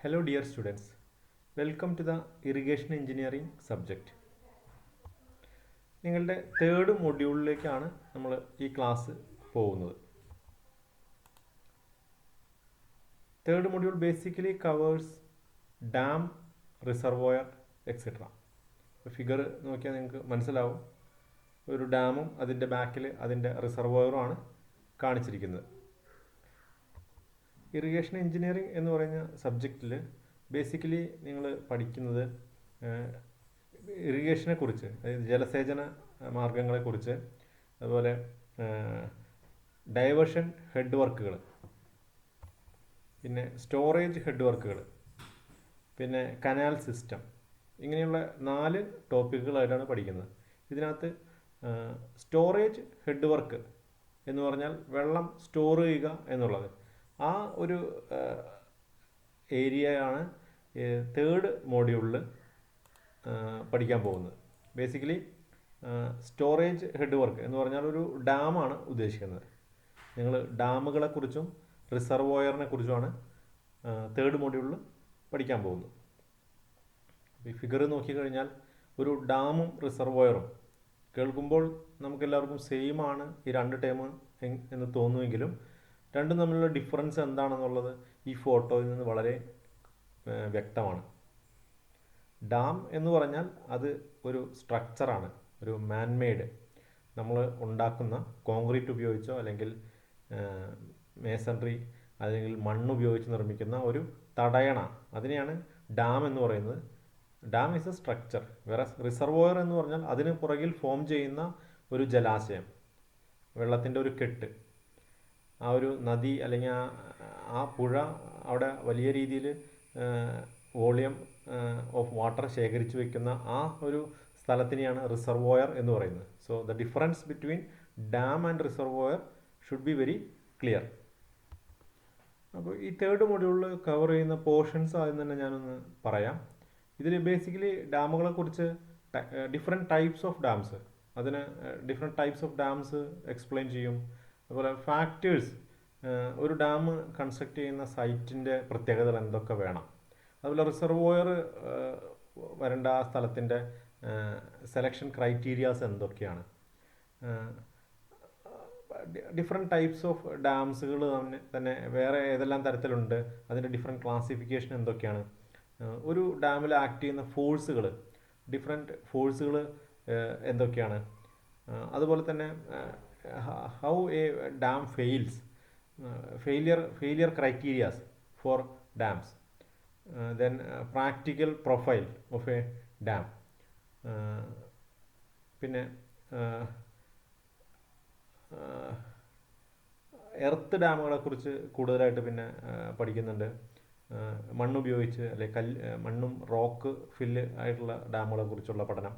Hello dear students, welcome to the Irrigation Engineering subject. നിങ്ങളുടെ third മൊഡ്യൂളിലേക്കാണ് നമ്മൾ ഈ class പോകുന്നത്. Third module basically covers dam, reservoir etcetera. Figure നോക്കിയാൽ നിങ്ങൾക്ക് മനസ്സിലാവും, ഒരു ഡാമും അതിൻ്റെ ബാക്കിൽ അതിൻ്റെ റിസർവോയറുമാണ് കാണിച്ചിരിക്കുന്നത്. ഇറിഗേഷൻ എഞ്ചിനീയറിംഗ് എന്ന് പറയുന്ന സബ്ജക്റ്റിൽ ബേസിക്കലി നിങ്ങൾ പഠിക്കുന്നത് ഇറിഗേഷനെ കുറിച്ച്, അതായത് ജലസേചന മാർഗങ്ങളെക്കുറിച്ച്, അതുപോലെ ഡൈവേർഷൻ ഹെഡ് വർക്കുകൾ, പിന്നെ സ്റ്റോറേജ് ഹെഡ് വർക്കുകൾ, പിന്നെ കനാൽ സിസ്റ്റം, ഇങ്ങനെയുള്ള 4 ടോപ്പിക്കുകളായിട്ടാണ് പഠിക്കുന്നത്. ഇതിനകത്ത് സ്റ്റോറേജ് ഹെഡ് വർക്ക് എന്ന് പറഞ്ഞാൽ വെള്ളം സ്റ്റോർ ചെയ്യുക എന്നുള്ളത്, ആ ഒരു ഏരിയയാണ് തേർഡ് മോഡ്യൂളിൽ പഠിക്കാൻ പോകുന്നത്. ബേസിക്കലി സ്റ്റോറേജ് ഹെഡ് വർക്ക് എന്ന് പറഞ്ഞാൽ ഒരു ഡാമാണ് ഉദ്ദേശിക്കുന്നത്. നിങ്ങൾ ഡാമുകളെക്കുറിച്ചും റിസർവോയറിനെ കുറിച്ചുമാണ് തേർഡ് മോഡ്യൂളിൽ പഠിക്കാൻ പോകുന്നത്. ഈ ഫിഗർ നോക്കിക്കഴിഞ്ഞാൽ ഒരു ഡാമും റിസർവോയറും കേൾക്കുമ്പോൾ നമുക്കെല്ലാവർക്കും സെയിം ആണ് ഈ 2 ടേം എന്ന് തോന്നുമെങ്കിലും രണ്ടും തമ്മിലുള്ള ഡിഫറൻസ് എന്താണെന്നുള്ളത് ഈ ഫോട്ടോയിൽ നിന്ന് വളരെ വ്യക്തമാണ്. ഡാം എന്ന് പറഞ്ഞാൽ അത് ഒരു സ്ട്രക്ചറാണ്, ഒരു മാൻമെയ്ഡ്, നമ്മൾ ഉണ്ടാക്കുന്ന കോൺക്രീറ്റ് ഉപയോഗിച്ചോ അല്ലെങ്കിൽ മേസൺറി അല്ലെങ്കിൽ മണ്ണുപയോഗിച്ച് നിർമ്മിക്കുന്ന ഒരു തടയണ, അതിനെയാണ് ഡാം എന്ന് പറയുന്നത്. Dam is A structure. വേറെ റിസർവോയർ എന്ന് പറഞ്ഞാൽ അതിന് പുറകിൽ ഫോം ചെയ്യുന്ന ഒരു ജലാശയം, വെള്ളത്തിൻ്റെ ഒരു കെട്ട്, ആ ഒരു നദി അല്ലെങ്കിൽ ആ പുഴ അവിടെ വലിയ രീതിയിൽ വോളിയം ഓഫ് വാട്ടർ ശേഖരിച്ചു വയ്ക്കുന്ന ആ ഒരു സ്ഥലത്തിനെയാണ് റിസർവോയർ എന്ന് പറയുന്നത്. So the difference between dam and reservoir should be very clear. അപ്പോൾ ഈ തേർഡ് മൊഡ്യൂളിൽ കവർ ചെയ്യുന്ന പോർഷൻസ് ആദ്യം തന്നെ ഞാനൊന്ന് പറയാം. ഇതിൽ ബേസിക്കലി ഡാമുകളെക്കുറിച്ച് ഡിഫറെൻറ്റ് ടൈപ്സ് ഓഫ് ഡാംസ്, അതിന് different types of dams explain ചെയ്യും. അതുപോലെ ഫാക്ടേഴ്സ്, ഒരു ഡാം കൺസ്ട്രക്ട് ചെയ്യുന്ന സൈറ്റിൻ്റെ പ്രത്യേകതകൾ എന്തൊക്കെ വേണം, അതുപോലെ റിസർവോയർ വരേണ്ട ആ സ്ഥലത്തിൻ്റെ സെലക്ഷൻ ക്രൈറ്റീരിയാസ് എന്തൊക്കെയാണ്, ഡിഫറെൻറ്റ് ടൈപ്സ് ഓഫ് ഡാംസുകൾ തന്നെ വേറെ ഏതെല്ലാം തരത്തിലുണ്ട്, അതിൻ്റെ ഡിഫറെൻറ്റ് ക്ലാസിഫിക്കേഷൻ എന്തൊക്കെയാണ്, ഒരു ഡാമിൽ ആക്ട് ചെയ്യുന്ന ഫോഴ്സുകൾ, ഡിഫറെൻറ്റ് ഫോഴ്സുകൾ എന്തൊക്കെയാണ്, അതുപോലെ തന്നെ how a dam fails, failure criterias for dams, then practical profile of a dam, പിന്നെ എർത്ത് ഡാമുകളെ കുറിച്ച് കൂടുതലായിട്ട് പിന്നെ പഠിക്കുന്നുണ്ട്. മണ്ണുപയോഗിച്ച് അല്ലെങ്കിൽ മണ്ണും റോക്ക് ഫില്ല് ആയിട്ടുള്ള ഡാമുകളെ കുറിച്ചുള്ള പഠനം.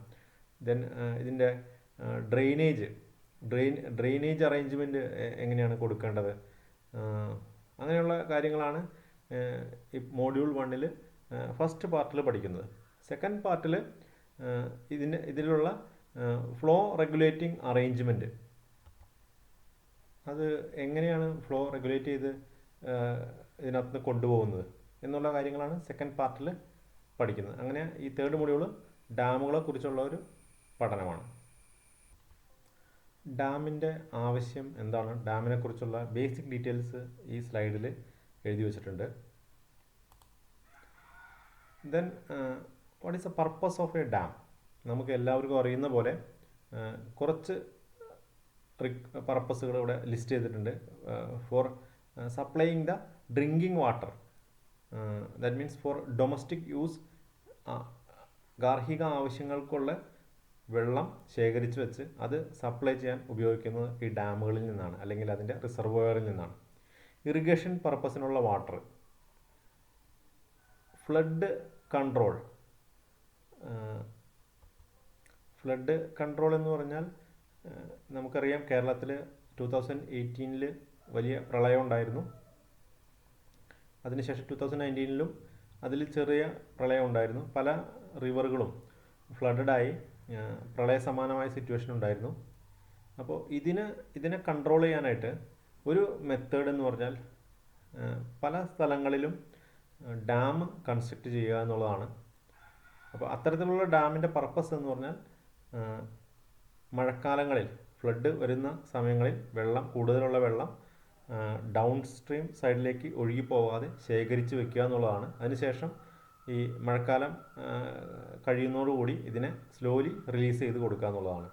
ദെൻ ഇതിൻ്റെ ഡ്രെയിനേജ് അറേഞ്ച്മെൻറ്റ് എങ്ങനെയാണ് കൊടുക്കേണ്ടത്, അങ്ങനെയുള്ള കാര്യങ്ങളാണ് ഈ മോഡ്യൂൾ 1 ഫസ്റ്റ് പാർട്ടിൽ പഠിക്കുന്നത്. സെക്കൻഡ് പാർട്ടിൽ ഇതിലുള്ള ഫ്ലോ റെഗുലേറ്റിംഗ് അറേഞ്ച്മെൻറ്റ്, അത് എങ്ങനെയാണ് ഫ്ലോ റെഗുലേറ്റ് ചെയ്ത് ഇതിനകത്ത് കൊണ്ടുപോകുന്നത് എന്നുള്ള കാര്യങ്ങളാണ് സെക്കൻഡ് പാർട്ടിൽ പഠിക്കുന്നത്. അങ്ങനെ ഈ തേർഡ് മൊഡ്യൂൾ ഡാമുകളെ കുറിച്ചുള്ള ഒരു പഠനമാണ്. ഡാമിൻ്റെ ആവശ്യം എന്താണ്, ഡാമിനെ കുറിച്ചുള്ള ബേസിക് ഡീറ്റെയിൽസ് ഈ സ്ലൈഡിൽ എഴുതി വച്ചിട്ടുണ്ട്. Then what is the purpose of a dam? നമുക്ക് എല്ലാവർക്കും അറിയുന്ന പോലെ കുറച്ച് പർപ്പസുകൾ ഇവിടെ ലിസ്റ്റ് ചെയ്തിട്ടുണ്ട്. For supplying the drinking water, that means for domestic use, ഗാർഹിക ആവശ്യങ്ങൾക്കുള്ള വെള്ളം ശേഖരിച്ച് വെച്ച് അത് സപ്ലൈ ചെയ്യാൻ ഉപയോഗിക്കുന്നത് ഈ ഡാമുകളിൽ നിന്നാണ്, അല്ലെങ്കിൽ അതിൻ്റെ റിസർവോയറിൽ നിന്നാണ്. ഇറിഗേഷൻ പർപ്പസിനുള്ള water, flood control. Flood control എന്ന് പറഞ്ഞാൽ നമുക്കറിയാം, കേരളത്തിൽ 2018 വലിയ പ്രളയം ഉണ്ടായിരുന്നു. അതിനുശേഷം 2019 അതിൽ ചെറിയ പ്രളയം ഉണ്ടായിരുന്നു. പല റിവറുകളും ഫ്ലഡഡായി പ്രളയ സമാനമായ സിറ്റുവേഷൻ ഉണ്ടായിരുന്നു. അപ്പോൾ ഇതിനെ കൺട്രോൾ ചെയ്യാനായിട്ട് ഒരു മെത്തേഡ് എന്ന് പറഞ്ഞാൽ പല സ്ഥലങ്ങളിലും ഡാം കൺസ്ട്രക്റ്റ് ചെയ്യുക എന്നുള്ളതാണ്. അപ്പോൾ അത്തരത്തിലുള്ള ഡാമിൻ്റെ പർപ്പസ് എന്ന് പറഞ്ഞാൽ മഴക്കാലങ്ങളിൽ ഫ്ലഡ് വരുന്ന സമയങ്ങളിൽ കൂടുതലുള്ള വെള്ളം ഡൗൺ സ്ട്രീം സൈഡിലേക്ക് ഒഴുകിപ്പോകാതെ ശേഖരിച്ച് വെക്കുക എന്നുള്ളതാണ്. അതിനുശേഷം ഈ മഴക്കാലം കഴിയുന്നതോടുകൂടി ഇതിനെ സ്ലോലി റിലീസ് ചെയ്ത് കൊടുക്കുക എന്നുള്ളതാണ്.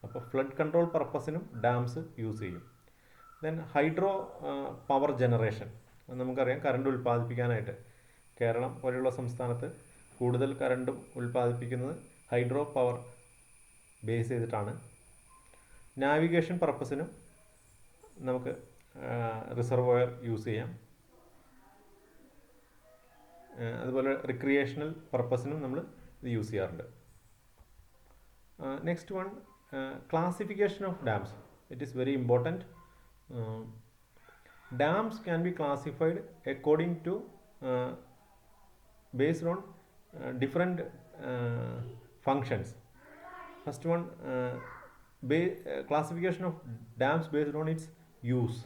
അപ്പോൾ ഫ്ലഡ് കൺട്രോൾ പർപ്പസിനും ഡാംസ് യൂസ് ചെയ്യും. ദെൻ ഹൈഡ്രോ പവർ ജനറേഷൻ, നമുക്കറിയാം കറണ്ട് ഉൽപ്പാദിപ്പിക്കാനായിട്ട് കേരളം പോലെയുള്ള സംസ്ഥാനത്ത് കൂടുതൽ കറണ്ടും ഉൽപ്പാദിപ്പിക്കുന്നത് ഹൈഡ്രോ പവർ ബേസ് ചെയ്തിട്ടാണ്. നാവിഗേഷൻ പർപ്പസിനും നമുക്ക് റിസർവോയർ യൂസ് ചെയ്യാം. അതുപോലെ റിക്രിയേഷണൽ പർപ്പസിനും നമ്മൾ ഇത് യൂസ് ചെയ്യാറുണ്ട്. Next one, classification of dams. It is very important. Dams can be classified according to based on different functions. First one, classification of dams based on its use.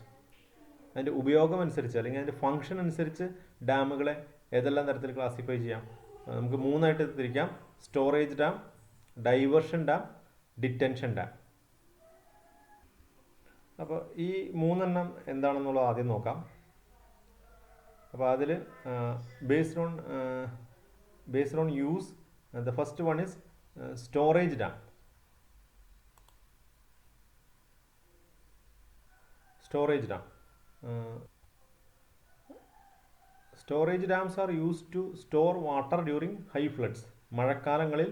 അതിൻ്റെ ഉപയോഗം അനുസരിച്ച് അല്ലെങ്കിൽ അതിൻ്റെ ഫങ്ഷൻ അനുസരിച്ച് ഡാമുകളെ ഏതെല്ലാം തരത്തിൽ ക്ലാസിഫൈ ചെയ്യാം? നമുക്ക് 3 ആയിട്ട് തിരിക്കാം: storage dam, diversion dam, detention dam. അപ്പോൾ ഈ 3 എണ്ണം എന്താണെന്നുള്ളത് ആദ്യം നോക്കാം. അപ്പോൾ അതിൽ based on use, the first one is storage dam. Storage dams are used to store water during high floods. മഴക്കാലങ്ങളിൽ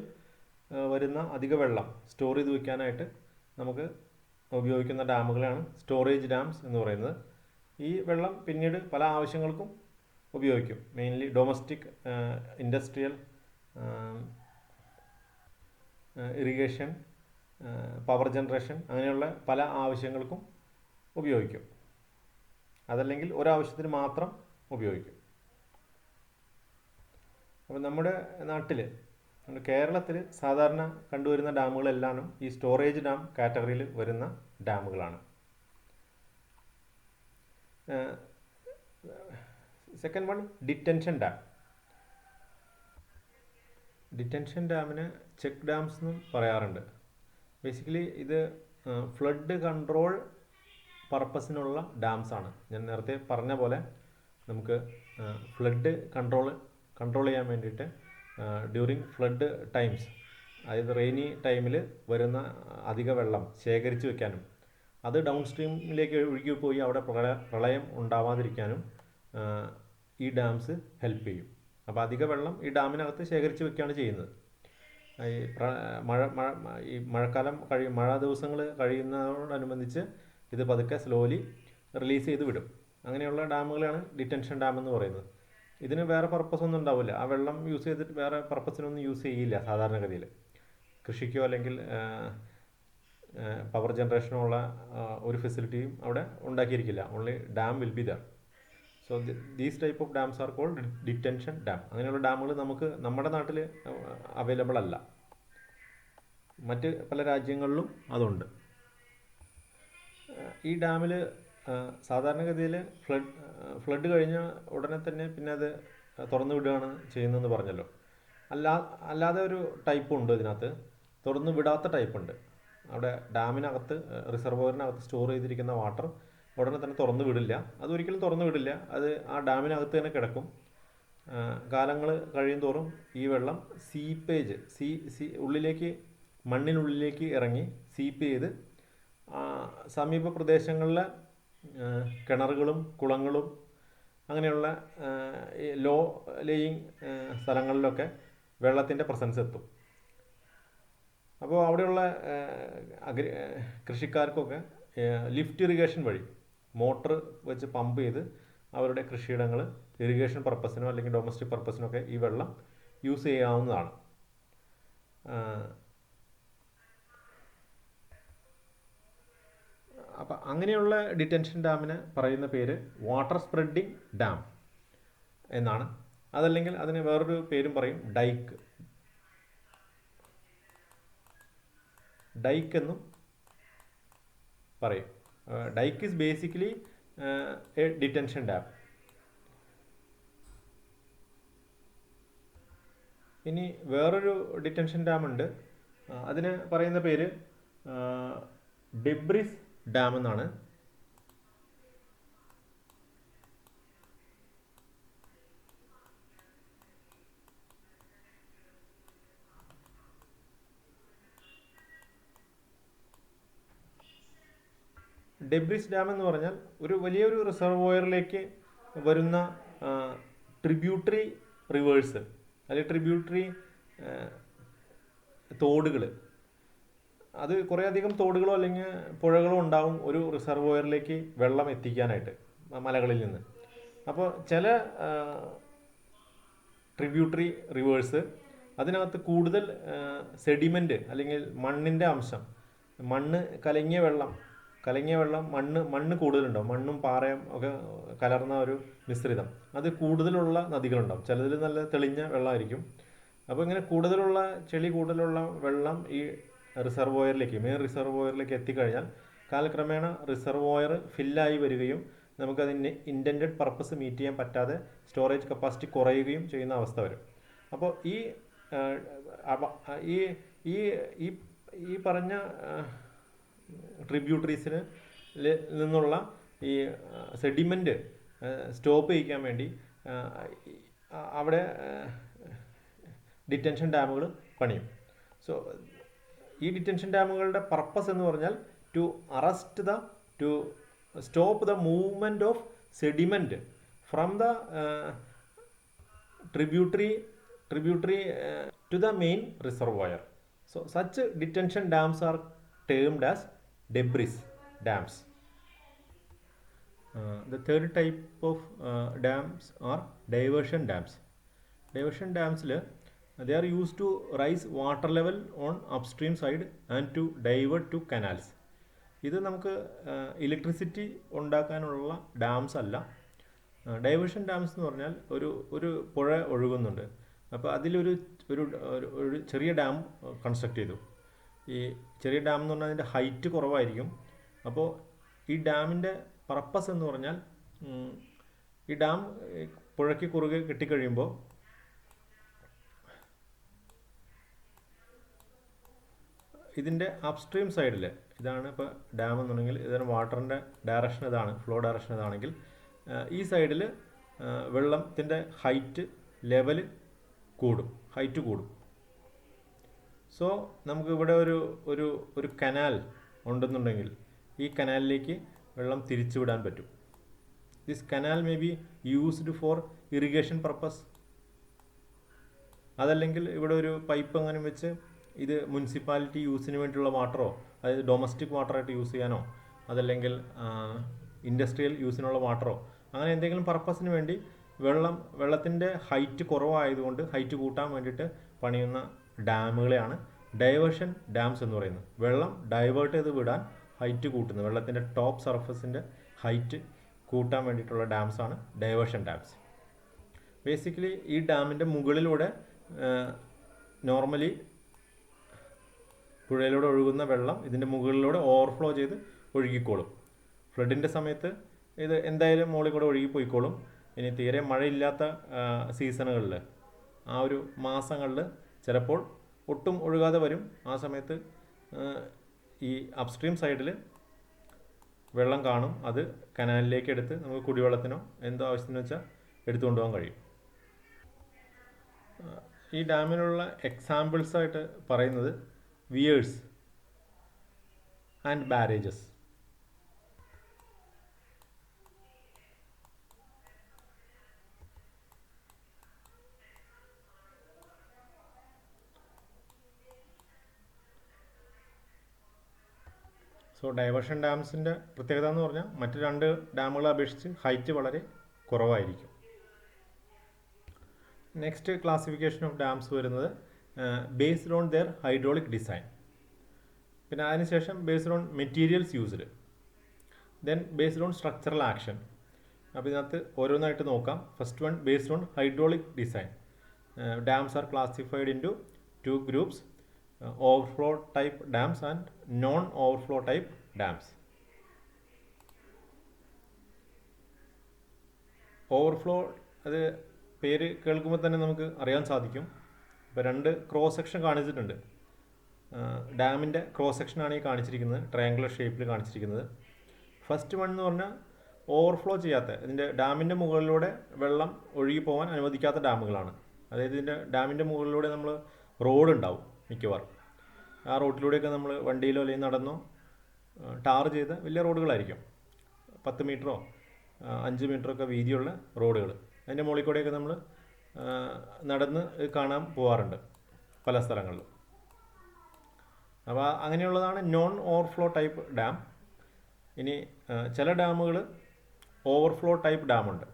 വരുന്ന അധിക വെള്ളം സ്റ്റോർ ചെയ്ത് വയ്ക്കാനായിട്ട് നമുക്ക് ഉപയോഗിക്കുന്ന ഡാമുകളാണ് സ്റ്റോറേജ് ഡാംസ് എന്ന് പറയുന്നത്. ഈ വെള്ളം പിന്നീട് പല ആവശ്യങ്ങൾക്കും ഉപയോഗിക്കും. Mainly domestic, industrial, irrigation, power generation, അങ്ങനെയുള്ള പല ആവശ്യങ്ങൾക്കും ഉപയോഗിക്കും. അതല്ലെങ്കിൽ ഒരാവശ്യത്തിന് മാത്രം ഉപയോഗിക്കും. അപ്പോൾ നമ്മുടെ നാട്ടിൽ, കേരളത്തിൽ സാധാരണ കണ്ടുവരുന്ന ഡാമുകളെല്ലാം ഈ സ്റ്റോറേജ് ഡാം കാറ്റഗറിയിൽ വരുന്ന ഡാമുകളാണ്. Second one, detention dam. Detention ഡാമിന് ചെക്ക് ഡാംസ് എന്നും പറയാറുണ്ട്. ബേസിക്കലി ഇത് ഫ്ലഡ് കൺട്രോൾ പർപ്പസിനുള്ള ഡാംസ് ആണ്. ഞാൻ നേരത്തെ പറഞ്ഞ പോലെ നമുക്ക് ഫ്ലഡ് കൺട്രോൾ ചെയ്യാൻ വേണ്ടിയിട്ട് ഡ്യൂറിങ് ഫ്ലഡ് ടൈംസ്, അതായത് റെയിനി ടൈമിൽ വരുന്ന അധിക വെള്ളം ശേഖരിച്ച് വെക്കാനും അത് ഡൗൺ സ്ട്രീമിലേക്ക് ഒഴുകിപ്പോയി അവിടെ പ്രളയം ഉണ്ടാവാതിരിക്കാനും ഈ ഡാംസ് ഹെൽപ്പ് ചെയ്യും. അപ്പോൾ അധിക വെള്ളം ഈ ഡാമിനകത്ത് ശേഖരിച്ച് വെക്കുകയാണ് ചെയ്യുന്നത്. ഈ മഴ ദിവസങ്ങൾ കഴിയുന്നതോടനുബന്ധിച്ച് ഇത് പതുക്കെ സ്ലോലി റിലീസ് ചെയ്ത് വിടും. അങ്ങനെയുള്ള ഡാമുകളാണ് ഡിറ്റൻഷൻ ഡാം എന്ന് പറയുന്നത്. ഇതിന് വേറെ പർപ്പസ് ഒന്നും ഉണ്ടാവില്ല. ആ വെള്ളം യൂസ് ചെയ്തിട്ട് വേറെ പർപ്പസിനൊന്നും യൂസ് ചെയ്യില്ല സാധാരണഗതിയിൽ. കൃഷിക്കോ അല്ലെങ്കിൽ പവർ ജനറേഷനോ ഉള്ള ഒരു ഫെസിലിറ്റിയും അവിടെ ഉണ്ടാക്കിയിരിക്കില്ല. Only dam will be there. So these type of dams are called detention dam. അങ്ങനെയുള്ള ഡാമുകൾ നമ്മുടെ നാട്ടിൽ അവൈലബിൾ അല്ല. മറ്റ് പല രാജ്യങ്ങളിലും അതുണ്ട്. ഈ ഡാമിൽ സാധാരണഗതിയിൽ ഫ്ലഡ് കഴിഞ്ഞ ഉടനെ തന്നെ പിന്നെ അത് തുറന്നു വിടുകയാണ് ചെയ്യുന്നതെന്ന് പറഞ്ഞല്ലോ. അല്ലാതെ ഒരു ടൈപ്പ് ഉണ്ട് ഇതിനകത്ത്, തുറന്നു വിടാത്ത ടൈപ്പ് ഉണ്ട്. അവിടെ ഡാമിനകത്ത് റിസർവോയറിനകത്ത് സ്റ്റോർ ചെയ്തിരിക്കുന്ന വാട്ടർ ഉടനെ തന്നെ തുറന്നു വിടില്ല. അതൊരിക്കലും തുറന്നു വിടില്ല. അത് ആ ഡാമിനകത്ത് തന്നെ കിടക്കും. കാലങ്ങൾ കഴിയും തോറും ഈ വെള്ളം സീപ്പേജ് ഉള്ളിലേക്ക്, മണ്ണിനുള്ളിലേക്ക് ഇറങ്ങി സീപ്പ് ചെയ്ത് സമീപ പ്രദേശങ്ങളിലെ കിണറുകളും കുളങ്ങളും അങ്ങനെയുള്ള ലോ ലേയിങ് സ്ഥലങ്ങളിലൊക്കെ വെള്ളത്തിൻ്റെ പ്രസൻസ് എത്തും. അപ്പോൾ അവിടെയുള്ള കൃഷിക്കാർക്കൊക്കെ ലിഫ്റ്റ് ഇറിഗേഷൻ വഴി മോട്ടർ വെച്ച് പമ്പ് ചെയ്ത് അവരുടെ കൃഷിയിടങ്ങൾ ഇറിഗേഷൻ പർപ്പസിനോ അല്ലെങ്കിൽ ഡൊമസ്റ്റിക് പർപ്പസിനൊക്കെ ഈ വെള്ളം യൂസ് ചെയ്യാവുന്നതാണ്. അപ്പം അങ്ങനെയുള്ള ഡിറ്റൻഷൻ ഡാമിന് പറയുന്ന പേര് വാട്ടർ സ്പ്രെഡിങ് ഡാം എന്നാണ്. അതല്ലെങ്കിൽ അതിന് വേറൊരു പേരും പറയും, ഡൈക്ക് എന്നും പറയും. Dijk is basically A detention dam. ഇനി വേറൊരു ഡിറ്റൻഷൻ ഡാം ഉണ്ട്. അതിന് പറയുന്ന പേര് ഡെബ്രിസ് ഡാം എന്നാണ്. ഡെബ്രിസ് ഡാം എന്ന് പറഞ്ഞാൽ ഒരു വലിയൊരു റിസർവോയറിലേക്ക് വരുന്ന ട്രിബ്യൂട്ടറി റിവേഴ്സ് അല്ലെങ്കിൽ ട്രിബ്യൂട്ടറി തോടുകൾ, അത് കുറേയധികം തോടുകളോ അല്ലെങ്കിൽ പുഴകളോ ഉണ്ടാവും ഒരു റിസർവോയറിലേക്ക് വെള്ളം എത്തിക്കാനായിട്ട് മലകളിൽ നിന്ന്. അപ്പോൾ ചില ട്രിബ്യൂട്ടറി റിവേഴ്സ് അതിനകത്ത് കൂടുതൽ സെഡിമെൻറ്റ് അല്ലെങ്കിൽ മണ്ണിൻ്റെ അംശം, കലങ്ങിയ വെള്ളം മണ്ണ് കൂടുതലുണ്ടാവും. മണ്ണും പാറയും ഒക്കെ കലർന്ന ഒരു മിശ്രിതം, അത് കൂടുതലുള്ള നദികളുണ്ടാവും. ചിലതിൽ നല്ല തെളിഞ്ഞ വെള്ളമായിരിക്കും. അപ്പോൾ ഇങ്ങനെ കൂടുതലുള്ള വെള്ളം ഈ മെയിൻ റിസർവോയറിലേക്ക് എത്തിക്കഴിഞ്ഞാൽ കാലക്രമേണ റിസർവോയർ ഫില്ലായി വരികയും നമുക്കതിന് ഇൻറ്റൻറ്റഡ് പർപ്പസ് മീറ്റ് ചെയ്യാൻ പറ്റാതെ സ്റ്റോറേജ് കപ്പാസിറ്റി കുറയുകയും ചെയ്യുന്ന അവസ്ഥ വരും. അപ്പോൾ ഈ പറഞ്ഞ ട്രിബ്യൂട്ടറീസിന് നിന്നുള്ള ഈ സെഡിമെൻറ്റ് സ്റ്റോപ്പ് ചെയ്യിക്കാൻ വേണ്ടി അവിടെ ഡിറ്റൻഷൻ ഡാമുകൾ പണിയും. സോ ഈ ഡിറ്റൻഷൻ ഡാമുകളുടെ പർപ്പസ് എന്ന് പറഞ്ഞാൽ to stop the movement of sediment from the tributary to the main reservoir. So such detention dams are termed as debris dams. The third type of dams are diversion dams. Diversion dams they are used to raise water level on upstream side and to divert to canals. ഇത് നമുക്ക് electricity ഉണ്ടാക്കാനുള്ള dams അല്ല. Diversion dams എന്ന് പറഞ്ഞാൽ ഒരു പുഴ ഒഴുകുന്നുണ്ട്. അപ്പോൾ അതിലൊരു ചെറിയ ഡാം കൺസ്ട്രക്ട് ചെയ്തു. ഈ ചെറിയ ഡാം എന്ന് പറഞ്ഞാൽ അതിൻ്റെ ഹൈറ്റ് കുറവായിരിക്കും. അപ്പോൾ ഈ ഡാമിൻ്റെ പർപ്പസ് എന്ന് പറഞ്ഞാൽ ഈ ഡാം പുഴയ്ക്ക് കുറുകെ കെട്ടിക്കഴിയുമ്പോൾ ഇതിൻ്റെ അപ്സ്ട്രീം സൈഡിൽ, ഇതാണ് ഇപ്പോൾ ഡാം എന്നുണ്ടെങ്കിൽ ഇതിന് വാട്ടറിൻ്റെ ഡയറക്ഷൻ ഇതാണ്, ഫ്ലോ ഡയറക്ഷൻ ഇതാണെങ്കിൽ ഈ സൈഡിൽ വെള്ളത്തിൻ്റെ ലെവല് കൂടും. സോ നമുക്ക് ഇവിടെ ഒരു കനാൽ ഉണ്ടെന്നുണ്ടെങ്കിൽ ഈ കനാലിലേക്ക് വെള്ളം തിരിച്ചു വിടാൻ പറ്റും. This canal may be used for irrigation purpose. അതല്ലെങ്കിൽ ഇവിടെ ഒരു പൈപ്പ് അങ്ങനെ വെച്ച് ഇത് മുനിസിപ്പാലിറ്റി യൂസിന് വേണ്ടിയുള്ള വാട്ടറോ, അതായത് ഡൊമസ്റ്റിക് വാട്ടറായിട്ട് യൂസ് ചെയ്യാനോ, അതല്ലെങ്കിൽ ഇൻഡസ്ട്രിയൽ യൂസിനുള്ള വാട്ടറോ, അങ്ങനെ എന്തെങ്കിലും പർപ്പസിന് വേണ്ടി വെള്ളത്തിൻ്റെ ഹൈറ്റ് കുറവായതുകൊണ്ട് ഹൈറ്റ് കൂട്ടാൻ വേണ്ടിയിട്ട് പണിയുന്ന ഡാമുകളെയാണ് ഡൈവേർഷൻ ഡാംസ് എന്ന് പറയുന്നത്. വെള്ളം ഡൈവേർട്ട് ചെയ്ത് വിടാൻ ഹൈറ്റ് കൂട്ടുന്നത്, വെള്ളത്തിൻ്റെ ടോപ്പ് സർഫസിൻ്റെ ഹൈറ്റ് കൂട്ടാൻ വേണ്ടിയിട്ടുള്ള ഡാംസാണ് ഡൈവേർഷൻ ഡാംസ്. ബേസിക്കലി ഈ ഡാമിൻ്റെ മുകളിലൂടെ നോർമലി പുഴയിലൂടെ ഒഴുകുന്ന വെള്ളം ഇതിൻ്റെ മുകളിലൂടെ ഓവർഫ്ലോ ചെയ്ത് ഒഴുകിക്കോളും. ഫ്ലഡിൻ്റെ സമയത്ത് ഇത് എന്തായാലും മുകളിൽ കൂടെ ഒഴുകിപ്പോയിക്കോളും. ഇനി തീരെ മഴയില്ലാത്ത സീസണുകളിൽ, ആ ഒരു മാസങ്ങളിൽ ചിലപ്പോൾ ഒട്ടും ഒഴുകാതെ വരും. ആ സമയത്ത് ഈ അപ്സ്ട്രീം സൈഡിൽ വെള്ളം കാണും. അത് കനാലിലേക്ക് എടുത്ത് നമുക്ക് കുടിവെള്ളത്തിനോ എന്തോ ആവശ്യത്തിന് വെച്ചാൽ എടുത്തുകൊണ്ട് പോകാൻ കഴിയും. ഈ ഡാമിനുള്ള എക്സാമ്പിൾസായിട്ട് പറയുന്നത് weirs and barrages. So diversion ഡാംസിൻ്റെ പ്രത്യേകത എന്ന് പറഞ്ഞാൽ മറ്റ് രണ്ട് ഡാമുകളെ അപേക്ഷിച്ച് ഹൈറ്റ് വളരെ കുറവായിരിക്കും. നെക്സ്റ്റ് ക്ലാസിഫിക്കേഷൻ ഓഫ് ഡാംസ് വരുന്നത് based on their hydraulic design. പിന്നെ അതിനുശേഷം based on materials used, then based on structural action. അപ്പോൾ ഇതിനകത്ത് ഓരോന്നായിട്ട് നോക്കാം. First one based on hydraulic design. Dams are classified in to 2 groups: overflow type dams and non-overflow type dams. Overflow, അത് പേര് കേൾക്കുമ്പോൾ തന്നെ നമുക്ക് അറിയാൻ സാധിക്കും. ഇപ്പോൾ രണ്ട് ക്രോസ് സെക്ഷൻ കാണിച്ചിട്ടുണ്ട്. ഡാമിൻ്റെ ക്രോസ് സെക്ഷനാണ് ഈ കാണിച്ചിരിക്കുന്നത്, ട്രയാങ്കുലർ ഷേപ്പിൽ കാണിച്ചിരിക്കുന്നത്. ഫസ്റ്റ് വൺ എന്ന് പറഞ്ഞാൽ ഓവർഫ്ലോ ചെയ്യാത്ത, ഇതിൻ്റെ ഡാമിൻ്റെ മുകളിലൂടെ വെള്ളം ഒഴുകി പോകാൻ അനുവദിക്കാത്ത ഡാമുകളാണ്. അതായത് ഇതിൻ്റെ ഡാമിൻ്റെ മുകളിലൂടെ നമ്മൾ റോഡ് ഉണ്ടാവും മിക്കവാറും. ആ റോഡിലൂടെയൊക്കെ നമ്മൾ വണ്ടിയിലോ അല്ലെങ്കിൽ നടന്നോ ടാർ ചെയ്ത വലിയ റോഡുകളായിരിക്കും, 10 മീറ്ററോ 5 മീറ്ററൊക്കെ വീതിയുള്ള റോഡുകൾ. അതിൻ്റെ മുകളിൽ കൂടെയൊക്കെ നമ്മൾ നടന്ന് കാണാൻ പോകാറുണ്ട് പല സ്ഥലങ്ങളിലും. അപ്പോൾ അങ്ങനെയുള്ളതാണ് നോൺ ഓവർഫ്ലോ ടൈപ്പ് ഡാം. ഇനി ചില ഡാമുകൾ ഓവർഫ്ലോ ടൈപ്പ് ഡാമുണ്ട്,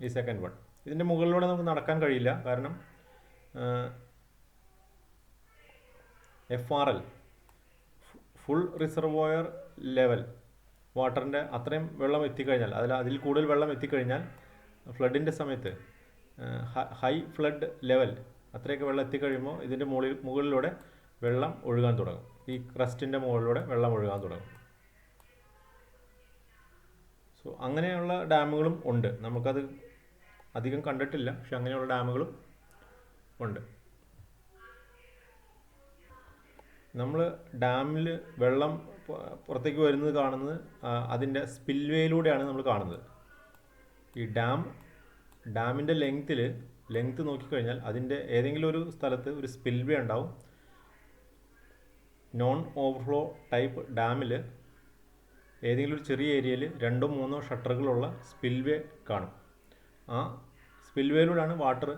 ഈ സെക്കൻഡ് വൺ. ഇതിൻ്റെ മുകളിലൂടെ നമുക്ക് നടക്കാൻ കഴിയില്ല, കാരണം FRL ഫുൾ റിസർവോയർ ലെവൽ, വാട്ടറിൻ്റെ അത്രയും വെള്ളം എത്തിക്കഴിഞ്ഞാൽ, അതിൽ കൂടുതൽ വെള്ളം എത്തിക്കഴിഞ്ഞാൽ ഫ്ലഡിൻ്റെ സമയത്ത് ഹൈ ഫ്ലഡ് ലെവൽ അത്രയൊക്കെ വെള്ളം എത്തിക്കഴിയുമ്പോൾ ഇതിൻ്റെ മുകളിലൂടെ വെള്ളം ഒഴുകാൻ തുടങ്ങും. ഈ ക്രസ്റ്റിൻ്റെ മുകളിലൂടെ വെള്ളം ഒഴുകാൻ തുടങ്ങും. സോ അങ്ങനെയുള്ള ഡാമുകളും ഉണ്ട്. നമുക്കത് അധികം കണ്ടിട്ടില്ല, പക്ഷെ അങ്ങനെയുള്ള ഡാമുകളും ഉണ്ട്. നമ്മൾ ഡാമിൽ വെള്ളം പുറത്തേക്ക് വരുന്നത് കാണുന്നത് അതിൻ്റെ സ്പിൽവേയിലൂടെയാണ് നമ്മൾ കാണുന്നത്. ഈ ഡാമിൻ്റെ ലെങ്ത്ത് നോക്കിക്കഴിഞ്ഞാൽ അതിൻ്റെ ഏതെങ്കിലും ഒരു സ്ഥലത്ത് ഒരു സ്പിൽവേ ഉണ്ടാവും. നോൺ ഓവർഫ്ലോ ടൈപ്പ് ഡാമിൽ ഏതെങ്കിലും ഒരു ചെറിയ ഏരിയയിൽ 2-3 ഷട്ടറുകളുള്ള സ്പിൽവേ കാണും. ആ സ്പിൽവേയിലൂടെയാണ് വാട്ടർ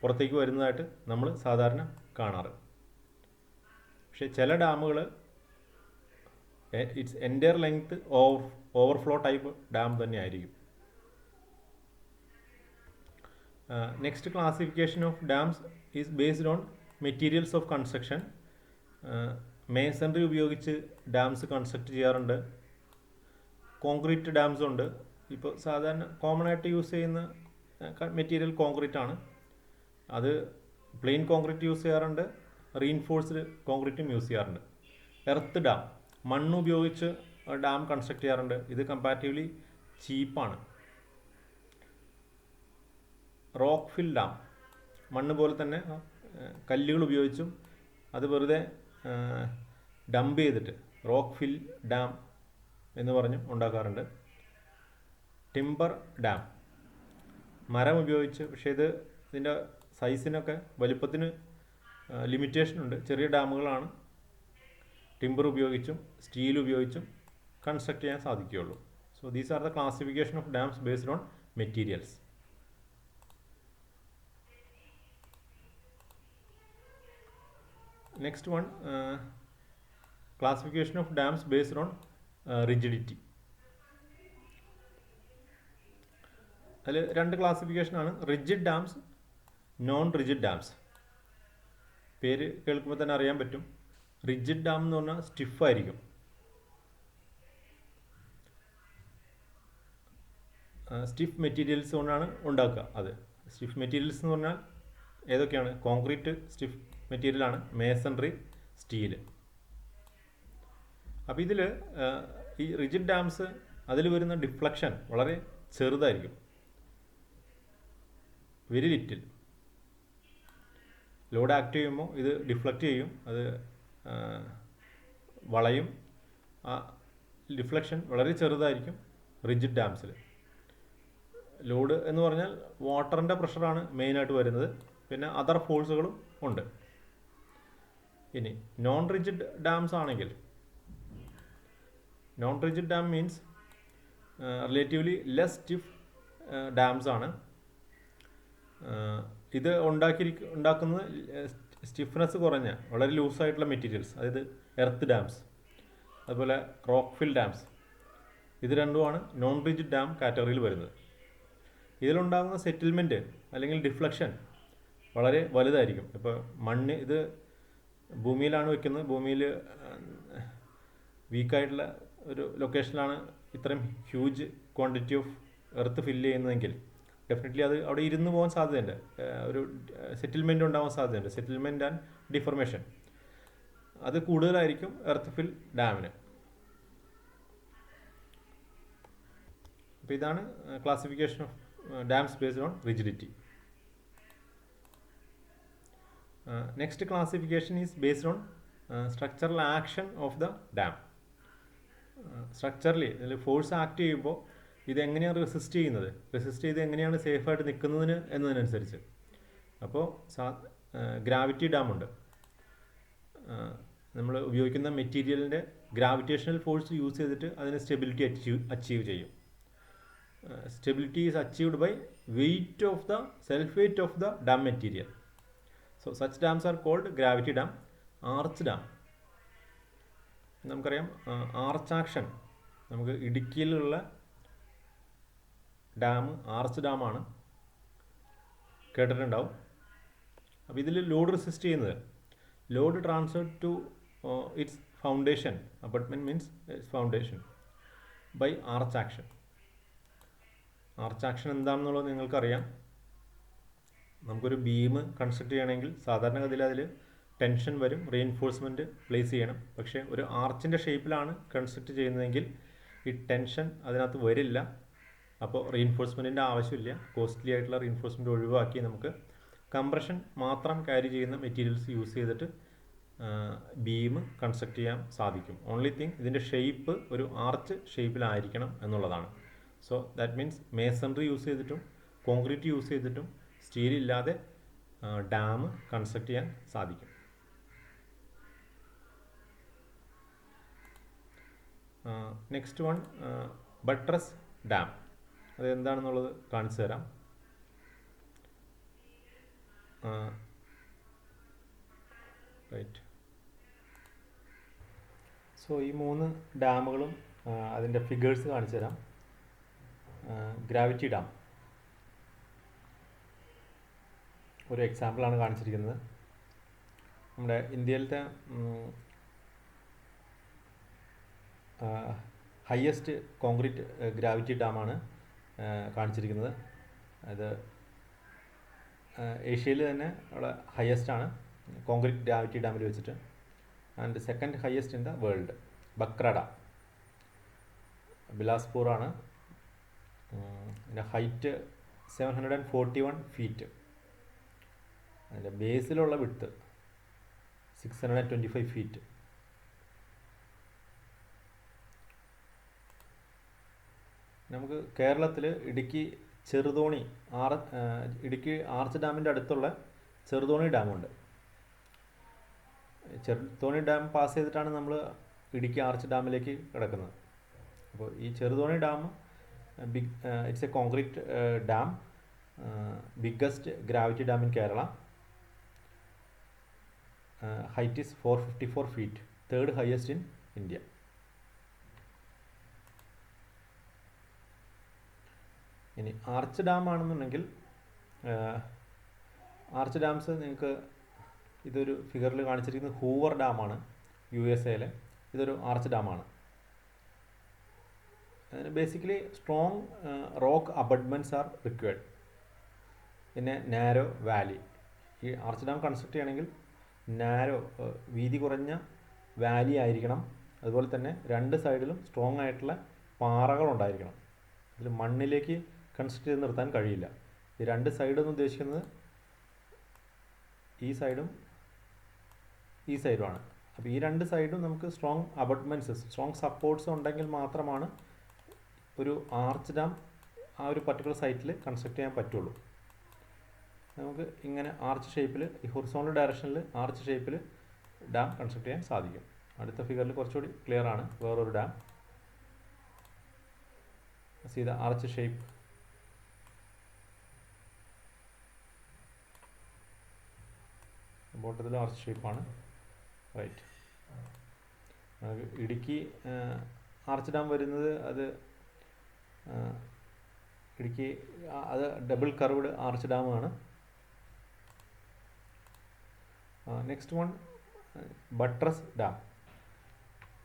പുറത്തേക്ക് വരുന്നതായിട്ട് നമ്മൾ സാധാരണ കാണാറ്. പക്ഷേ ചില ഡാമുകൾ it's entire length overflow type dam തന്നെ ആയിരിക്കും. Next classification of dams is based on materials of construction. Masonry ഉപയോഗിച്ച് ഡാംസ് കൺസ്ട്രക്ട് ചെയ്യാറുണ്ട്. കോൺക്രീറ്റ് ഡാംസ് ഉണ്ട്. ഇപ്പോൾ സാധാരണ കോമൺ ആയിട്ട് യൂസ് ചെയ്യുന്ന മെറ്റീരിയൽ കോൺക്രീറ്റ് ആണ്. അത് പ്ലെയിൻ കോൺക്രീറ്റ് യൂസ് ചെയ്യാറുണ്ട്, റീഇൻഫോഴ്സ്ഡ് കോൺക്രീറ്റും യൂസ് ചെയ്യാറുണ്ട്. എർത്ത് ഡാം, മണ്ണ് ഉപയോഗിച്ച് ഡാം കൺസ്ട്രക്ട് ചെയ്യാറുണ്ട്. ഇത് കമ്പാരിറ്റീവ്ലി ചീപ്പാണ്. റോക്ക് ഫിൽ ഡാം, മണ്ണ് പോലെ തന്നെ കല്ലുകൾ ഉപയോഗിച്ചും അത് വെറുതെ ഡംപ് ചെയ്തിട്ട് റോക്ക് ഫിൽ ഡാം എന്ന് പറഞ്ഞ് ഉണ്ടാക്കാറുണ്ട്. ടിമ്പർ ഡാം, മരം ഉപയോഗിച്ച്, പക്ഷേ ഇതിൻ്റെ സൈസിനൊക്കെ വലുപ്പത്തിന് ലിമിറ്റേഷൻ ഉണ്ട്. ചെറിയ ഡാമുകളാണ് ടിമ്പർ ഉപയോഗിച്ചും സ്റ്റീൽ ഉപയോഗിച്ചും കൺസ്ട്രക്ട് ചെയ്യാൻ സാധിക്കുകയുള്ളൂ. So these are the classification of dams based on materials. Next one, classification of dams based on rigidity. അതിൽ 2 ക്ലാസിഫിക്കേഷനാണ്, rigid dams, non rigid dams. പേര് കേൾക്കുമ്പോൾ തന്നെ അറിയാൻ പറ്റും. റിജിഡ് ഡാം എന്ന് പറഞ്ഞാൽ സ്റ്റിഫായിരിക്കും. സ്റ്റിഫ് മെറ്റീരിയൽസ് കൊണ്ടാണ് ഉണ്ടാക്കുക. അത് സ്റ്റിഫ് മെറ്റീരിയൽസ് എന്ന് പറഞ്ഞാൽ ഏതൊക്കെയാണ്? കോൺക്രീറ്റ് സ്റ്റിഫ് മെറ്റീരിയലാണ്, മേസൺറി, സ്റ്റീല്. അപ്പോൾ ഇതിൽ ഈ റിജിഡ് ഡാംസ് അതിൽ വരുന്ന ഡിഫ്ലക്ഷൻ വളരെ ചെറുതായിരിക്കും, വെരി ലിറ്റിൽ. ലോഡ് ആക്ട് ചെയ്യുമ്പോൾ ഇത് ഡിഫ്ലക്റ്റ് ചെയ്യും, അത് വളയും. ആ ഡിഫ്ലക്ഷൻ വളരെ ചെറുതായിരിക്കും റിജിഡ് ഡാംസിൽ. ലോഡ് എന്ന് പറഞ്ഞാൽ വാട്ടറിൻ്റെ പ്രഷറാണ് മെയിനായിട്ട് വരുന്നത്, പിന്നെ അതർ ഫോഴ്സുകളും ഉണ്ട്. ഇനി നോൺ റിജിഡ് ഡാംസ് ആണെങ്കിൽ, non rigid dam means relatively less stiff dams ആണ്. ഇത് ഉണ്ടാക്കുന്നത് സ്റ്റിഫ്നെസ് കുറഞ്ഞ വളരെ ലൂസായിട്ടുള്ള മെറ്റീരിയൽസ്, അതായത് എർത്ത് ഡാംസ്, അതുപോലെ റോക്ക് ഫിൽ ഡാംസ്. ഇത് രണ്ടുമാണ് നോൺ റിജിഡ് ഡാം കാറ്റഗറിയിൽ വരുന്നത്. ഇതിലുണ്ടാകുന്ന സെറ്റിൽമെൻറ്റ് അല്ലെങ്കിൽ ഡിഫ്ലക്ഷൻ വളരെ വലുതായിരിക്കും. ഇപ്പോൾ ഇത് ഭൂമിയിലാണ് വെക്കുന്നത്, ഭൂമിയിൽ വീക്കായിട്ടുള്ള ഒരു ലൊക്കേഷനിലാണ് ഇത്രയും huge quantity of earth fill ചെയ്യുന്നതെങ്കിൽ ഡെഫിനറ്റ്ലി അത് അവിടെ ഇരുന്ന് പോകാൻ സാധ്യതയുണ്ട്, ഒരു സെറ്റിൽമെൻറ്റ് ഉണ്ടാകാൻ സാധ്യതയുണ്ട്. സെറ്റിൽമെൻറ്റ് ആൻഡ് ഡിഫർമേഷൻ അത് കൂടുതലായിരിക്കും എർത്ത് ഫിൽ ഡാമിന്. അപ്പോൾ ഇതാണ് classification of dams based on rigidity. Next classification is based on structural action of the dam. Structurally ഇതിൽ ഫോഴ്സ് ആക്ട് ചെയ്യുമ്പോൾ ഇതെങ്ങനെയാണ് റെസിസ്റ്റ് ചെയ്ത് എങ്ങനെയാണ് സേഫായിട്ട് നിൽക്കുന്നതിന് എന്നതിനനുസരിച്ച്. അപ്പോൾ ഗ്രാവിറ്റി ഡാമുണ്ട്. നമ്മൾ ഉപയോഗിക്കുന്ന മെറ്റീരിയലിൻ്റെ ഗ്രാവിറ്റേഷണൽ ഫോഴ്സ് യൂസ് ചെയ്തിട്ട് അതിന് സ്റ്റെബിലിറ്റി അച്ചീവ് ചെയ്യും. Stability is achieved by self weight of the dam material. So such dams are called gravity dam. Arch dam, നമുക്കറിയാം ആർച്ച് ആക്ഷൻ, നമുക്ക് ഇടുക്കിയിലുള്ള ഡാം ആർച്ച് ഡാമാണ്, കേട്ടിട്ടുണ്ടാവും. അപ്പോൾ ഇതിൽ ലോഡ് റെസിസ്റ്റ് ചെയ്യുന്നത്, load transfer to its foundation, abutment means its foundation by arch action. Arch action എന്താണെന്നുള്ളത് നിങ്ങൾക്കറിയാം. നമുക്കൊരു ബീം കൺസ്ട്രക്ട് ചെയ്യണമെങ്കിൽ സാധാരണഗതിയിൽ അതിൽ ടെൻഷൻ വരും, റീഎൻഫോഴ്സ്മെൻറ്റ് പ്ലേസ് ചെയ്യണം. പക്ഷേ ഒരു ആർച്ചിൻ്റെ ഷേപ്പിലാണ് കൺസ്ട്രക്ട് ചെയ്യുന്നതെങ്കിൽ ഈ ടെൻഷൻ അതിനകത്ത് വരില്ല. അപ്പോൾ റീഎൻഫോഴ്സ്മെൻറ്റിൻ്റെ ആവശ്യമില്ല. കോസ്റ്റ്ലി ആയിട്ടുള്ള റീഎൻഫോഴ്സ്മെൻറ്റ് ഒഴിവാക്കി നമുക്ക് കംപ്രഷൻ മാത്രം ക്യാരി ചെയ്യുന്ന മെറ്റീരിയൽസ് യൂസ് ചെയ്തിട്ട് ബീം കൺസ്ട്രക്ട് ചെയ്യാൻ സാധിക്കും. ഓൺലി തിങ് ഇതിൻ്റെ ഷേപ്പ് ഒരു ആർച്ച് ഷേപ്പിലായിരിക്കണം എന്നുള്ളതാണ്. So that means masonry use ചെയ്തിട്ടും കോൺക്രീറ്റ് യൂസ് ചെയ്തിട്ടും സ്റ്റീൽ ഇല്ലാതെ ഡാം കൺസ്ട്രക്ട് ചെയ്യാൻ സാധിക്കും. Next one buttress dam. അതെന്താണെന്നുള്ളത് കാണിച്ചു തരാം. റൈറ്റ്. സോ ഈ 3 ഡാമുകളും അതിൻ്റെ ഫിഗേഴ്സ് കാണിച്ചു തരാം. ഗ്രാവിറ്റി ഡാം ഒരു എക്സാമ്പിളാണ് കാണിച്ചിരിക്കുന്നത്. നമ്മുടെ ഇന്ത്യയിലത്തെ ഹയസ്റ്റ് കോൺക്രീറ്റ് ഗ്രാവിറ്റി ഡാമാണ് കാണിച്ചിരിക്കുന്നത്. അത് ഏഷ്യയിൽ തന്നെ ഉള്ള ഹയസ്റ്റ് ആണ് കോൺക്രീറ്റ് ഗ്രാവിറ്റി ഡാമിൽ വെച്ചിട്ട്. And second highest in the world Bhakra dam, Bilaspur ആണ്. അതിൻ്റെ ഹൈറ്റ് 741 ഫീറ്റ്. അതിൻ്റെ ബേസിലുള്ള വിഡ്ത്ത് 625 ഫീറ്റ്. നമുക്ക് കേരളത്തിൽ ഇടുക്കി ചെറുതോണി ഇടുക്കി ആർച്ച് ഡാമിൻ്റെ അടുത്തുള്ള ചെറുതോണി ഡാമുണ്ട്. ചെറുതോണി ഡാം പാസ് ചെയ്തിട്ടാണ് നമ്മൾ ഇടുക്കി ആർച്ച് ഡാമിലേക്ക് കിടക്കുന്നത്. അപ്പോൾ ഈ Cheruthoni dam it's a concrete dam, biggest gravity dam in Kerala. Height is 454 feet, third highest in India. ഇനി ആർച്ച് ഡാം ആണെന്നുണ്ടെങ്കിൽ ആർച്ച് ഡാംസ് നിങ്ങൾക്ക് ഇതൊരു ഫിഗറിൽ കാണിച്ചിരിക്കുന്നത് ഹൂവർ ഡാമാണ്, USA-യിലെ. ഇതൊരു ആർച്ച് ഡാമാണ്. അതിന് basically strong rock abutments are required പിന്നെ നാരോ വാലി. ഈ ആർച്ച് ഡാം കൺസ്ട്രക്ട് ചെയ്യണമെങ്കിൽ നാരോ വീതി കുറഞ്ഞ വാലി ആയിരിക്കണം. അതുപോലെ തന്നെ 2 സൈഡിലും സ്ട്രോങ് ആയിട്ടുള്ള പാറകളുണ്ടായിരിക്കണം. ഇതിൽ മണ്ണിലേക്ക് കൺസ്ട്രക്ട് ചെയ്ത് നിർത്താൻ കഴിയില്ല. ഈ 2 സൈഡെന്ന് ഉദ്ദേശിക്കുന്നത് ഈ സൈഡും ഈ സൈഡുമാണ്. അപ്പോൾ ഈ 2 സൈഡും നമുക്ക് സ്ട്രോങ് അബട്ട്മെൻറ്റ്സ്, സ്ട്രോങ് സപ്പോർട്ട്സ് ഉണ്ടെങ്കിൽ മാത്രമാണ് ഒരു ആർച്ച് ഡാം ആ ഒരു പർട്ടിക്കുലർ സൈറ്റിൽ കൺസ്ട്രക്ട് ചെയ്യാൻ പറ്റുള്ളൂ. നമുക്ക് ഇങ്ങനെ ആർച്ച് ഷേപ്പിൽ, ഈ ഹൊറിസോണ്ടൽ ഡയറക്ഷനിൽ ആർച്ച് ഷേപ്പിൽ ഡാം കൺസ്ട്രക്ട് ചെയ്യാൻ സാധിക്കും. അടുത്ത ഫിഗറിൽ കുറച്ചുകൂടി ക്ലിയർ ആണ് വേറൊരു dam. See the arch shape. ബോട്ടത്തിൽ ആർച്ച് ഷേപ്പാണ്. റൈറ്റ്. ഇടുക്കി ആർച്ച് ഡാം വരുന്നത് അത് ഇടുക്കി അത് ഡബിൾ കർവ്ഡ് ആർച്ച് ഡാമാണ്. Next one buttress dam.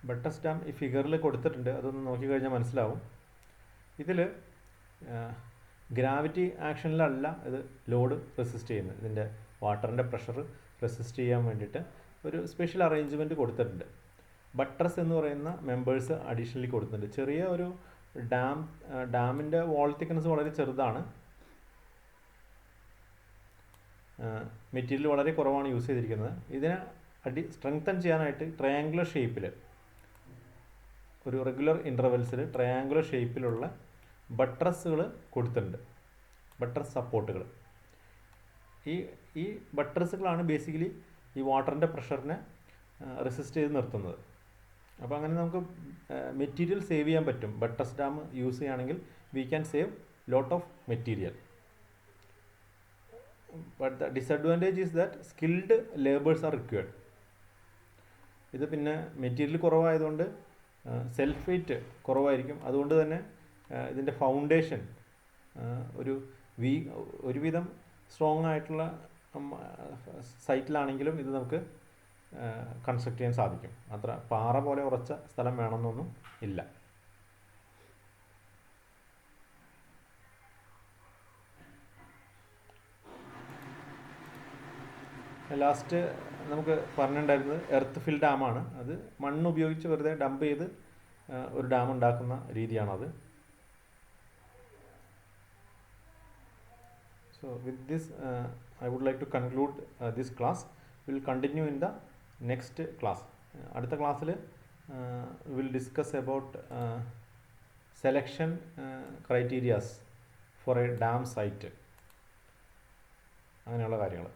Buttress dam ഈ ഫിഗറിൽ കൊടുത്തിട്ടുണ്ട്, അതൊന്ന് നോക്കിക്കഴിഞ്ഞാൽ മനസ്സിലാവും. ഇതിൽ ഗ്രാവിറ്റി ആക്ഷനിലല്ല ഇത് ലോഡ് റെസിസ്റ്റ് ചെയ്യുന്നത്. ഇതിൻ്റെ വാട്ടറിൻ്റെ പ്രഷർ റെസിസ്റ്റ് ചെയ്യാൻ വേണ്ടിയിട്ട് ഒരു സ്പെഷ്യൽ അറേഞ്ച്മെൻറ്റ് കൊടുത്തിട്ടുണ്ട്. ബട്ട്രസ് എന്ന് പറയുന്ന മെമ്പേഴ്സ് അഡീഷണലി കൊടുത്തിട്ടുണ്ട്. ചെറിയ ഒരു ഡാമിൻ്റെ വാൾ തിക്നെസ് വളരെ ചെറുതാണ്. മെറ്റീരിയൽ വളരെ കുറവാണ് യൂസ് ചെയ്തിരിക്കുന്നത്. ഇതിനെ സ്ട്രെങ്തൻ ചെയ്യാനായിട്ട് ട്രയാങ്കുലർ ഷേപ്പിൽ, ഒരു റെഗുലർ ഇൻ്റർവെൽസിൽ ട്രയാങ്കുലർ ഷേപ്പിലുള്ള ബട്രസ്സുകൾ കൊടുത്തിട്ടുണ്ട്, ബട്രസ് സപ്പോർട്ടുകൾ. ഈ ബട്രസ്സുകളാണ് ബേസിക്കലി ഈ വാട്ടറിൻ്റെ പ്രഷറിനെ റെസിസ്റ്റ് ചെയ്ത് നിർത്തുന്നത്. അപ്പോൾ അങ്ങനെ നമുക്ക് മെറ്റീരിയൽ സേവ് ചെയ്യാൻ പറ്റും. ബട്രസ് ഡാം യൂസ് ചെയ്യുകയാണെങ്കിൽ we can save lot of material. But the disadvantage is that skilled labours are required. ഇത് പിന്നെ മെറ്റീരിയൽ കുറവായതുകൊണ്ട് സെൽഫ് വെയ്റ്റ് കുറവായിരിക്കും. അതുകൊണ്ട് തന്നെ ഇതിൻ്റെ ഫൗണ്ടേഷൻ ഒരുവിധം സ്ട്രോങ് ആയിട്ടുള്ള സൈറ്റിലാണെങ്കിലും ഇത് നമുക്ക് കൺസ്ട്രക്ട് ചെയ്യാൻ സാധിക്കും. അത്ര പാറ പോലെ ഉറച്ച സ്ഥലം വേണമെന്നൊന്നും ഇല്ല. ലാസ്റ്റ് നമുക്ക് പറഞ്ഞിട്ടുണ്ടായിരുന്നത് എർത്ത് ഫിൽ ഡാമാണ്. അത് മണ്ണ് ഉപയോഗിച്ച് വെറുതെ ഡംപ് ചെയ്ത് ഒരു ഡാം ഉണ്ടാക്കുന്ന രീതിയാണത്. So with this I would like to conclude this class. We will continue in the next class. അടുത്ത ക്ലാസ്സിൽ we will discuss about selection criteria for a dam site, അങ്ങനെയുള്ള കാര്യങ്ങൾ.